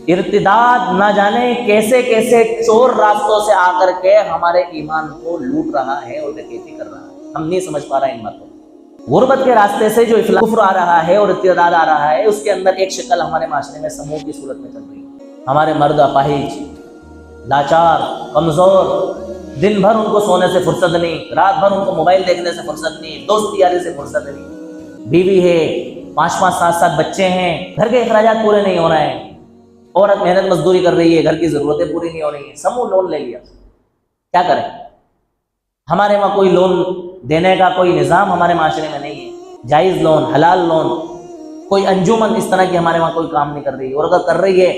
ارتداد نہ جانے کیسے کیسے چور راستوں سے آ کر کے ہمارے ایمان کو لوٹ رہا ہے اور ڈکیتی کر رہا ہے، ہم نہیں سمجھ پا رہے ہیں ان باتوں کو۔ غربت کے راستے سے جو کفر آ رہا ہے اور ارتداد آ رہا ہے، اس کے اندر ایک شکل ہمارے معاشرے میں سموہ کی صورت میں چل رہی ہے۔ ہمارے مرد اپاہج، لاچار، کمزور، دن بھر ان کو سونے سے فرصت نہیں، رات بھر ان کو موبائل دیکھنے سے فرصت نہیں، دوست یاری سے فرصت نہیں، بیوی ہے، 5-5 7-7 بچے ہیں، گھر کے اخراجات پورے نہیں ہو رہے ہیں، عورت محنت مزدوری کر رہی ہے، گھر کی ضرورتیں پوری نہیں ہو رہی ہیں، سموہ لون لے لیا، کیا کریں؟ ہمارے وہاں کوئی لون دینے کا کوئی نظام ہمارے معاشرے میں نہیں ہے، جائز لون، حلال لون، کوئی انجمن اس طرح کی ہمارے وہاں کوئی کام نہیں کر رہی، اور اگر کر رہی ہے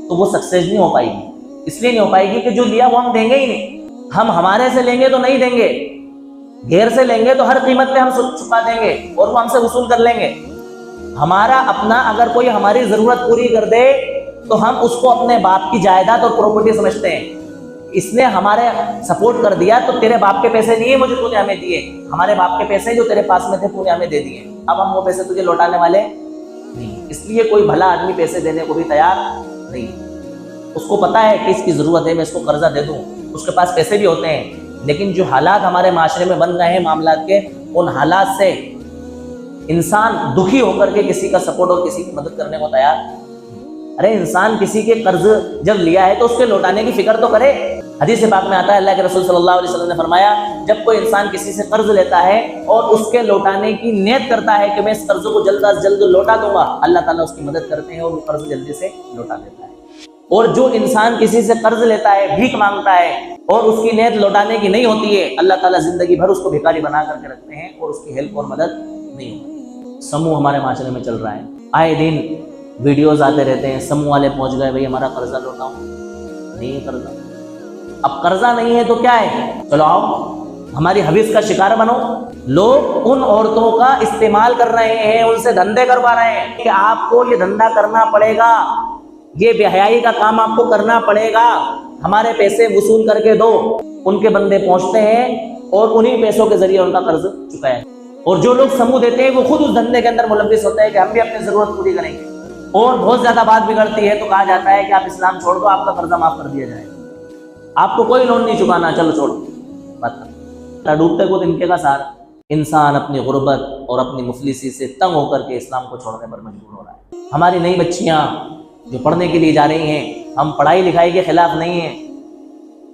تو وہ سکسیز نہیں ہو پائے گی۔ اس لیے نہیں ہو پائے گی کہ جو لیا وہ ہم دیں گے ہی نہیں، ہم ہمارے سے لیں گے تو نہیں دیں گے، غیر سے لیں گے تو ہر قیمت پہ ہم چکا دیں گے اور وہ ہم سے وصول کر لیں گے۔ ہمارا اپنا اگر کوئی ہماری ضرورت پوری کر دے تو ہم اس کو اپنے باپ کی جائیداد اور پراپرٹی سمجھتے ہیں، اس نے ہمارے سپورٹ کر دیا تو تیرے باپ کے پیسے نہیں ہیں مجھے تو نے ہمیں دیے، ہمارے باپ کے پیسے جو تیرے پاس میں تھے تو نے ہمیں دے دیے، اب ہم وہ پیسے تجھے لوٹانے والے نہیں۔ اس لیے کوئی بھلا آدمی پیسے دینے کو بھی تیار نہیں، اس کو پتا ہے کہ اس کی ضرورت ہے، میں اس کو قرضہ دے دوں، اس کے پاس پیسے بھی ہوتے ہیں، لیکن جو حالات ہمارے معاشرے میں بن رہے ہیں معاملات کے، ان حالات سے انسان دکھی ہو کر کے کسی کا سپورٹ اور کسی کی مدد کرنے کو تیار۔ ارے انسان کسی کے قرض جب لیا ہے تو اس کے لوٹانے کی فکر تو کرے۔ حدیث پاک میں آتا ہے، اللہ کے رسول صلی اللہ علیہ وسلم نے فرمایا، جب کوئی انسان کسی سے قرض لیتا ہے اور اس کے لوٹانے کی نیت کرتا ہے کہ میں اس قرض کو جلد از جلد لوٹا دوں گا، اللہ تعالیٰ اس کی مدد کرتے ہیں اور وہ قرض جلدی سے لوٹا دیتا ہے۔ اور جو انسان کسی سے قرض لیتا ہے، بھیک مانگتا ہے اور اس کی نیت لوٹانے کی نہیں ہوتی ہے، اللہ تعالیٰ زندگی بھر اس کو بھکاری بنا کر کے رکھتے ہیں اور اس کی ہیلپ اور مدد نہیں ہوتی۔ سموہ ہمارے معاشرے میں چل رہا ہے، آئے دن ویڈیوز آتے رہتے ہیں، سموہ والے پہنچ گئے، بھئی ہمارا قرضہ لوٹاؤ، نہیں قرضہ، اب قرضہ نہیں ہے تو کیا ہے، چلو آؤ ہماری حویث کا شکار بنو۔ لوگ ان عورتوں کا استعمال کر رہے ہیں، ان سے دھندے کروا رہے ہیں کہ آپ کو یہ دھندا کرنا پڑے گا، یہ بے حیائی کا کام آپ کو کرنا پڑے گا، ہمارے پیسے وصول کر کے دو۔ ان کے بندے پہنچتے ہیں اور انہی پیسوں کے ذریعے ان کا قرض چکائے، اور جو لوگ سموہ دیتے ہیں وہ خود اس دھندے کے اندر ملوث ہوتے ہیں کہ ہم بھی اپنی ضرورت پوری کریں گے، اور بہت زیادہ بات بگڑتی ہے تو کہا جاتا ہے کہ آپ اسلام چھوڑ دو، آپ کا قرضہ معاف کر دیا جائے، آپ کو کوئی لون نہیں چکانا، چلو چھوڑو، بتا ڈوبتے کو تنکے کا سہارا۔ انسان اپنی غربت اور اپنی مفلسی سے تنگ ہو کر کے اسلام کو چھوڑنے پر مجبور ہو رہا ہے۔ ہماری نئی بچیاں جو پڑھنے کے لیے جا رہی ہیں، ہم پڑھائی لکھائی کے خلاف نہیں ہیں،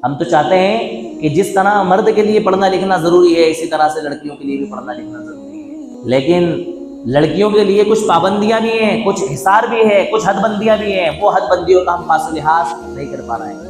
ہم تو چاہتے ہیں کہ جس طرح مرد کے لیے پڑھنا لکھنا ضروری ہے، اسی طرح سے لڑکیوں کے لیے بھی پڑھنا لکھنا ضروری ہے، لیکن لڑکیوں کے لیے کچھ پابندیاں بھی ہیں، کچھ حصار بھی ہے، کچھ حد بندیاں بھی ہیں، وہ حد بندیوں کا ہم پاس و لحاظ نہیں کر پا رہے ہیں۔